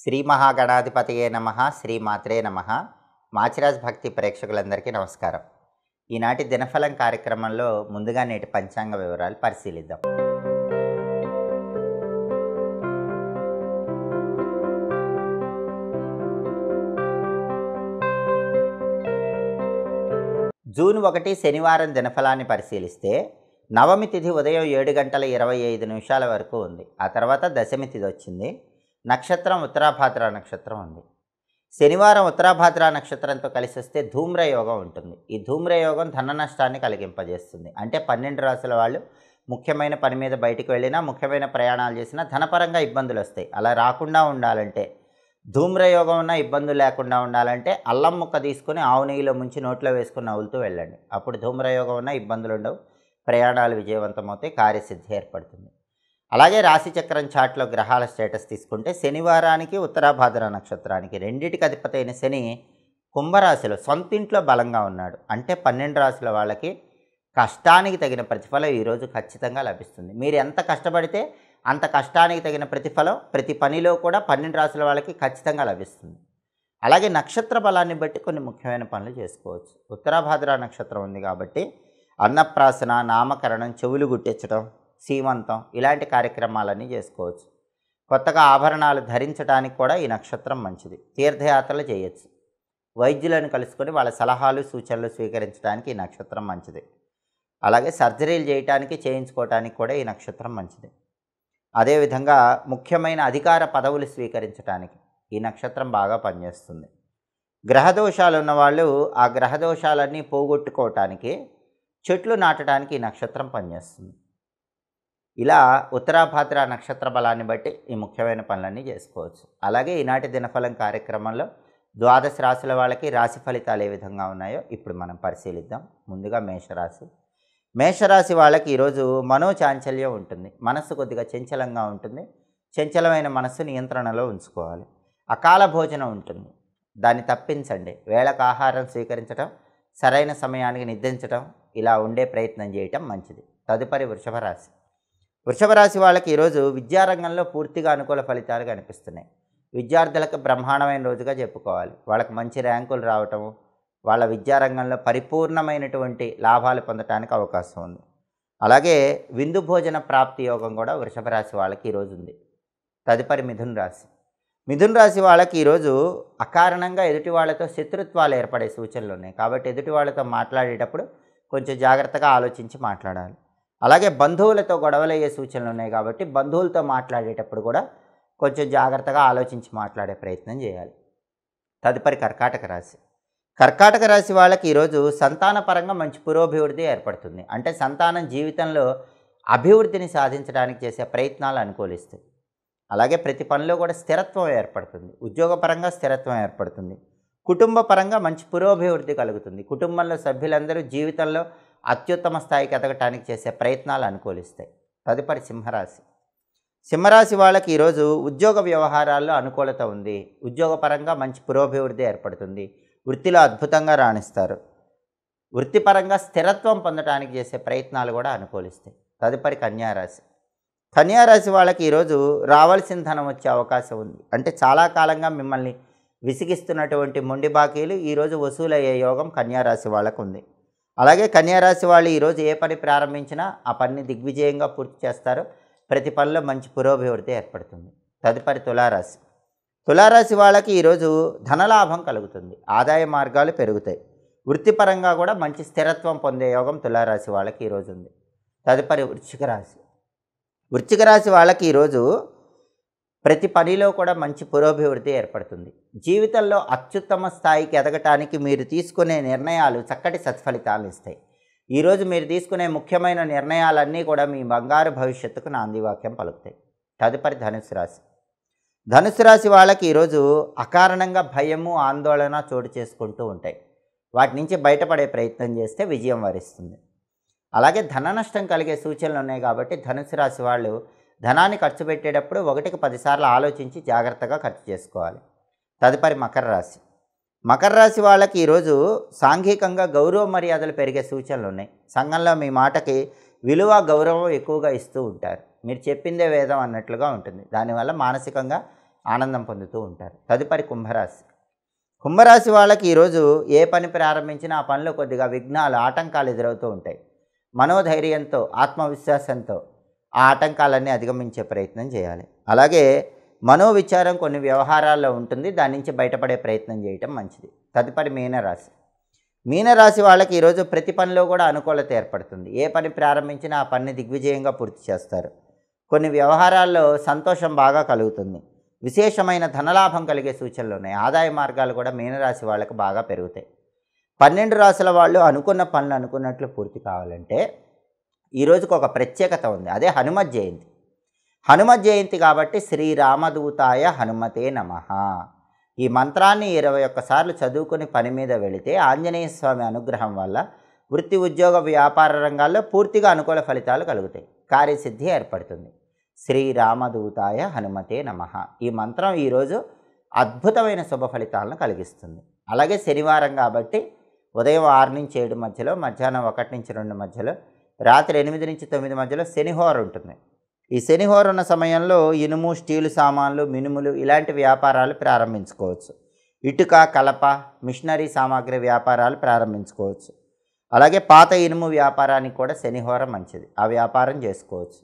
శ్రీ మహాగణాధిపతయే నమః శ్రీమాత్రే నమః. మాచిరాజ్ భక్తి ప్రేక్షకులందరికీ నమస్కారం. ఈనాటి దినఫలం కార్యక్రమంలో ముందుగా నేటి పంచాంగ వివరాలు పరిశీలిద్దాం. జూన్ 1 శనివారం దినఫలాన్ని పరిశీలిస్తే నవమి తిథి ఉదయం 7:25 వరకు ఉంది. ఆ తర్వాత దశమి తిథి వచ్చింది. నక్షత్రం ఉత్తరాభాద్ర నక్షత్రం ఉంది. శనివారం ఉత్తరాభాద్ర నక్షత్రంతో కలిసి వస్తే ధూమ్రయోగం ఉంటుంది. ఈ ధూమ్రయోగం ధన నష్టాన్ని కలిగింపజేస్తుంది. అంటే 12 రాసుల వాళ్ళు ముఖ్యమైన పని మీద బయటికి వెళ్ళినా, ముఖ్యమైన ప్రయాణాలు చేసినా ధనపరంగా ఇబ్బందులు వస్తాయి. అలా రాకుండా ఉండాలంటే, ధూమ్రయోగం ఉన్న ఇబ్బందులు లేకుండా ఉండాలంటే అల్లం ముక్క తీసుకొని ఆవు నెయ్యిలో ముంచి నోట్లో వేసుకుని నవ్వులుతూ వెళ్ళండి. అప్పుడు ధూమ్రయోగం ఉన్న ఇబ్బందులు ఉండవు, ప్రయాణాలు విజయవంతమవుతాయి, కార్యసిద్ధి ఏర్పడుతుంది. అలాగే రాశిచక్రం చాట్లో గ్రహాల స్టేటస్ తీసుకుంటే శనివారానికి ఉత్తరాభాద్ర నక్షత్రానికి రెండిటికి అధిపతి అయిన శని కుంభరాశిలో సొంతింట్లో బలంగా ఉన్నాడు. అంటే 12 రాశుల వాళ్ళకి కష్టానికి తగిన ప్రతిఫలం ఈరోజు ఖచ్చితంగా లభిస్తుంది. మీరు ఎంత కష్టపడితే అంత కష్టానికి తగిన ప్రతిఫలం ప్రతి పనిలో కూడా 12 రాశుల వాళ్ళకి ఖచ్చితంగా లభిస్తుంది. అలాగే నక్షత్ర బలాన్ని బట్టి కొన్ని ముఖ్యమైన పనులు చేసుకోవచ్చు. ఉత్తరాభాద్ర నక్షత్రం ఉంది కాబట్టి అన్నప్రాసన, నామకరణం, చెవులు గుట్టించడం, సీమంతం ఇలాంటి కార్యక్రమాలన్నీ చేసుకోవచ్చు. కొత్తగా ఆభరణాలు ధరించడానికి కూడా ఈ నక్షత్రం మంచిది. తీర్థయాత్రలు చేయొచ్చు. వైద్యులను కలుసుకొని వాళ్ళ సలహాలు సూచనలు స్వీకరించడానికి ఈ నక్షత్రం మంచిది. అలాగే సర్జరీలు చేయటానికి, చేయించుకోవటానికి కూడా ఈ నక్షత్రం మంచిది. అదేవిధంగా ముఖ్యమైన అధికార పదవులు స్వీకరించడానికి ఈ నక్షత్రం బాగా పనిచేస్తుంది. గ్రహదోషాలు ఉన్నవాళ్ళు ఆ గ్రహదోషాలన్నీ పోగొట్టుకోవటానికి చెట్లు నాటడానికి ఈ నక్షత్రం పనిచేస్తుంది. ఇలా ఉత్తరాభాద్ర నక్షత్ర బలాన్ని బట్టి ఈ ముఖ్యమైన పనులన్నీ చేసుకోవచ్చు. అలాగే ఈనాటి దినఫలం కార్యక్రమంలో 12 రాశుల వాళ్ళకి రాశి ఫలితాలు ఏ విధంగా ఉన్నాయో ఇప్పుడు మనం పరిశీలిద్దాం. ముందుగా మేషరాశి. మేషరాశి వాళ్ళకి ఈరోజు మనోచాంచల్యం ఉంటుంది. మనస్సు కొద్దిగా చంచలంగా ఉంటుంది. చంచలమైన మనస్సు నియంత్రణలో ఉంచుకోవాలి. అకాల భోజనం ఉంటుంది, దాన్ని తప్పించండి. వేళకు ఆహారం స్వీకరించడం, సరైన సమయానికి నిద్రించడం, ఇలా ఉండే ప్రయత్నం చేయటం మంచిది. తదుపరి వృషభ రాశి. వృషభ రాశి వాళ్ళకి ఈరోజు విద్యారంగంలో పూర్తిగా అనుకూల ఫలితాలు కనిపిస్తున్నాయి. విద్యార్థులకు బ్రహ్మాండమైన రోజుగా చెప్పుకోవాలి. వాళ్ళకి మంచి ర్యాంకులు రావటం, వాళ్ళ విద్యారంగంలో పరిపూర్ణమైనటువంటి లాభాలు పొందడానికి అవకాశం ఉంది. అలాగే విందు భోజన ప్రాప్తి యోగం కూడా వృషభ రాశి వాళ్ళకి ఈరోజు ఉంది. తదుపరి మిథున రాశి. మిథున రాశి వాళ్ళకి ఈరోజు అకారణంగా ఎదుటి వాళ్ళతో శత్రుత్వాలు ఏర్పడే సూచనలు ఉన్నాయి. కాబట్టి ఎదుటి వాళ్ళతో మాట్లాడేటప్పుడు కొంచెం జాగ్రత్తగా ఆలోచించి మాట్లాడాలి. అలాగే బంధువులతో గొడవలయ్యే సూచనలు ఉన్నాయి. కాబట్టి బంధువులతో మాట్లాడేటప్పుడు కూడా కొంచెం జాగ్రత్తగా ఆలోచించి మాట్లాడే ప్రయత్నం చేయాలి. తదుపరి కర్కాటక రాశి. కర్కాటక రాశి వాళ్ళకి ఈరోజు సంతానపరంగా మంచి పురోభివృద్ధి ఏర్పడుతుంది. అంటే సంతానం జీవితంలో అభివృద్ధిని సాధించడానికి చేసే ప్రయత్నాలు అనుకూలిస్తాయి. అలాగే ప్రతి పనిలో కూడా స్థిరత్వం ఏర్పడుతుంది. ఉద్యోగపరంగా స్థిరత్వం ఏర్పడుతుంది. కుటుంబ పరంగా మంచి పురోభివృద్ధి కలుగుతుంది. కుటుంబంలో సభ్యులందరూ జీవితంలో అత్యుత్తమ స్థాయికి ఎదగటానికి చేసే ప్రయత్నాలు అనుకూలిస్తాయి. తదుపరి సింహరాశి. సింహరాశి వాళ్ళకి ఈరోజు ఉద్యోగ వ్యవహారాల్లో అనుకూలత ఉంది. ఉద్యోగపరంగా మంచి పురోభివృద్ధి ఏర్పడుతుంది. వృత్తిలో అద్భుతంగా రాణిస్తారు. వృత్తిపరంగా స్థిరత్వం పొందడానికి చేసే ప్రయత్నాలు కూడా అనుకూలిస్తాయి. తదుపరి కన్యారాశి. కన్యారాశి వాళ్ళకి ఈరోజు రావాల్సిన ధనం వచ్చే అవకాశం ఉంది. అంటే చాలా కాలంగా మిమ్మల్ని విసిగిస్తున్నటువంటి మొండి బాకీలు ఈరోజు వసూలయ్యే యోగం కన్యారాశి వాళ్ళకు ఉంది. అలాగే కన్యారాశి వాళ్ళు ఈరోజు ఏ పని ప్రారంభించినా ఆ పనిని దిగ్విజయంగా పూర్తి చేస్తారు. ప్రతి పనిలో మంచి పురోభివృద్ధి ఏర్పడుతుంది. తదుపరి తులారాశి. తులారాశి వాళ్ళకి ఈరోజు ధనలాభం కలుగుతుంది. ఆదాయ మార్గాలు పెరుగుతాయి. వృత్తిపరంగా కూడా మంచి స్థిరత్వం పొందే యోగం తులారాశి వాళ్ళకి ఈరోజు ఉంది. తదుపరి వృశ్చిక రాశి. వృశ్చిక రాశి వాళ్ళకి ఈరోజు ప్రతి పనిలో కూడా మంచి పురోభివృద్ధి ఏర్పడుతుంది. జీవితంలో అత్యుత్తమ స్థాయికి ఎదగటానికి మీరు తీసుకునే నిర్ణయాలు చక్కటి సత్ఫలితాలను ఇస్తాయి. ఈరోజు మీరు తీసుకునే ముఖ్యమైన నిర్ణయాలన్నీ కూడా మీ బంగారు భవిష్యత్తుకు నాందివాక్యం పలుకుతాయి. తదుపరి ధనుసు రాశి. ధనుసు రాశి వాళ్ళకి ఈరోజు అకారణంగా భయము, ఆందోళన చోటు చేసుకుంటూ ఉంటాయి. వాటి నుంచి బయటపడే ప్రయత్నం చేస్తే విజయం వరిస్తుంది. అలాగే ధన నష్టం కలిగే సూచనలు ఉన్నాయి. కాబట్టి ధనుసు రాశి వాళ్ళు ధనాన్ని ఖర్చు పెట్టేటప్పుడు 1కి 10 సార్లు ఆలోచించి జాగ్రత్తగా ఖర్చు చేసుకోవాలి. తదుపరి మకర రాశి. మకర రాశి వాళ్ళకి ఈరోజు సాంఘికంగా గౌరవ మర్యాదలు పెరిగే సూచనలు ఉన్నాయి. సంఘంలో మీ మాటకి విలువ, గౌరవం ఎక్కువగా ఇస్తూ ఉంటారు. మీరు చెప్పిందే వేదం అన్నట్లుగా ఉంటుంది. దానివల్ల మానసికంగా ఆనందం పొందుతూ ఉంటారు. తదుపరి కుంభరాశి. కుంభరాశి వాళ్ళకి ఈరోజు ఏ పని ప్రారంభించినా ఆ పనిలో కొద్దిగా విఘ్నాలు, ఆటంకాలు ఎదురవుతూ ఉంటాయి. మనోధైర్యంతో, ఆత్మవిశ్వాసంతో ఆ ఆటంకాలన్నీ అధిగమించే ప్రయత్నం చేయాలి. అలాగే మనోవిచారం కొన్ని వ్యవహారాల్లో ఉంటుంది, దాని నుంచి బయటపడే ప్రయత్నం చేయటం మంచిది. తదుపరి మీనరాశి. మీనరాశి వాళ్ళకి ఈరోజు ప్రతి పనిలో కూడా అనుకూలత ఏర్పడుతుంది. ఏ పని ప్రారంభించినా ఆ పనిని దిగ్విజయంగా పూర్తి చేస్తారు. కొన్ని వ్యవహారాల్లో సంతోషం బాగా కలుగుతుంది. విశేషమైన ధనలాభం కలిగే సూచనలు ఉన్నాయి. ఆదాయ మార్గాలు కూడా మీనరాశి వాళ్ళకి బాగా పెరుగుతాయి. 12 రాశుల వాళ్ళు అనుకున్న పనులు అనుకున్నట్లు పూర్తి కావాలంటే ఈరోజుకు ఒక ప్రత్యేకత ఉంది. అదే హనుమత్ జయంతి. హనుమత్ జయంతి కాబట్టి శ్రీరామదూతాయ హనుమతే నమః ఈ మంత్రాన్ని 21 సార్లు చదువుకుని పని మీద వెళితే ఆంజనేయ స్వామి అనుగ్రహం వల్ల వృత్తి, ఉద్యోగ, వ్యాపార రంగాల్లో పూర్తిగా అనుకూల ఫలితాలు కలుగుతాయి. కార్యసిద్ధి ఏర్పడుతుంది. శ్రీరామదూతాయ హనుమతే నమః ఈ మంత్రం ఈరోజు అద్భుతమైన శుభ ఫలితాలను కలిగిస్తుంది. అలాగే శనివారం కాబట్టి ఉదయం 6 నుంచి 7 మధ్యలో, మధ్యాహ్నం 1 నుంచి 2 మధ్యలో, రాత్రి 8 నుంచి 9 మధ్యలో శనిహోర ఉంటుంది. ఈ శనిహోర ఉన్న సమయంలో ఇనుము, స్టీలు సామాన్లు, మినుములు ఇలాంటి వ్యాపారాలు ప్రారంభించుకోవచ్చు. ఇటుక, కలప, మిషనరీ సామాగ్రి వ్యాపారాలు ప్రారంభించుకోవచ్చు. అలాగే పాత ఇనుము వ్యాపారానికి కూడా శనిహోర మంచిది. ఆ వ్యాపారం చేసుకోవచ్చు.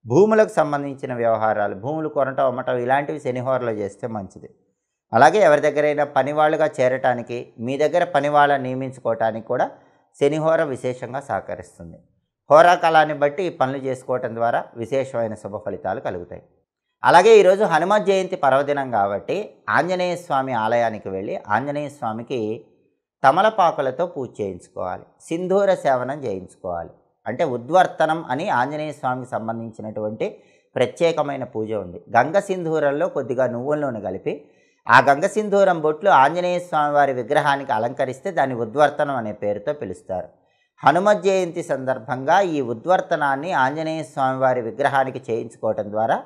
భూములకు సంబంధించిన వ్యవహారాలు, భూములు కొనటం, అమ్మటం ఇలాంటివి శనిహోరలో చేస్తే మంచిది. అలాగే ఎవరి దగ్గరైనా పనివాళ్ళుగా చేరటానికి, మీ దగ్గర పనివాళ్ళని నియమించుకోవటానికి కూడా శనిహోర విశేషంగా సహకరిస్తుంది. హోరాకాలాన్ని బట్టి ఈ పనులు చేసుకోవటం ద్వారా విశేషమైన శుభ ఫలితాలు కలుగుతాయి. అలాగే ఈరోజు హనుమత్ జయంతి పర్వదినం కాబట్టి ఆంజనేయ స్వామి ఆలయానికి వెళ్ళి ఆంజనేయ స్వామికి తమలపాకులతో పూజ చేయించుకోవాలి. సింధూర సేవనం చేయించుకోవాలి. అంటే ఉద్వర్తనం అని ఆంజనేయ స్వామికి సంబంధించినటువంటి ప్రత్యేకమైన పూజ ఉంది. గంగ సింధూరంలో కొద్దిగా నువ్వుల నూనె కలిపి ఆ గంగ సింధూరం బొట్లు ఆంజనేయ స్వామి వారి విగ్రహానికి అలంకరిస్తే దాన్ని ఉద్వర్తనం అనే పేరుతో పిలుస్తారు. హనుమత్ జయంతి సందర్భంగా ఈ ఉద్వర్తనాన్ని ఆంజనేయ స్వామి వారి విగ్రహానికి చేయించుకోవటం ద్వారా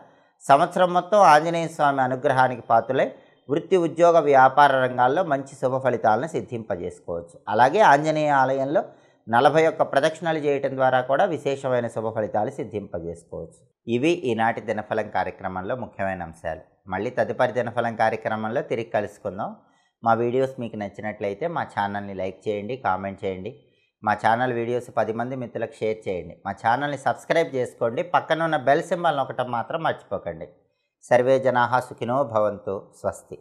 సంవత్సరం మొత్తం ఆంజనేయ స్వామి అనుగ్రహానికి పాత్రులై వృత్తి, ఉద్యోగ, వ్యాపార రంగాల్లో మంచి శుభ ఫలితాలను సిద్ధింపజేసుకోవచ్చు. అలాగే ఆంజనేయ ఆలయంలో 41 ప్రదక్షిణలు చేయటం ద్వారా కూడా విశేషమైన శుభ ఫలితాలు సిద్ధింపజేసుకోవచ్చు. ఇవి ఈనాటి దినఫలం కార్యక్రమంలో ముఖ్యమైన అంశాలు. మళ్ళీ తదుపరి దినఫలం కార్యక్రమంలో తిరిగి కలుసుకుందాం. మా వీడియోస్ మీకు నచ్చినట్లయితే మా ఛానల్ని లైక్ చేయండి, కామెంట్ చేయండి. మా ఛానల్ వీడియోస్ 10 మంది మిత్రులకు షేర్ చేయండి. మా ఛానల్ని సబ్స్క్రైబ్ చేసుకోండి. పక్కన ఉన్న బెల్ సింబల్ నొక్కటం మాత్రం మర్చిపోకండి. సర్వే జనాః సుఖినో భవంతు. స్వస్తి.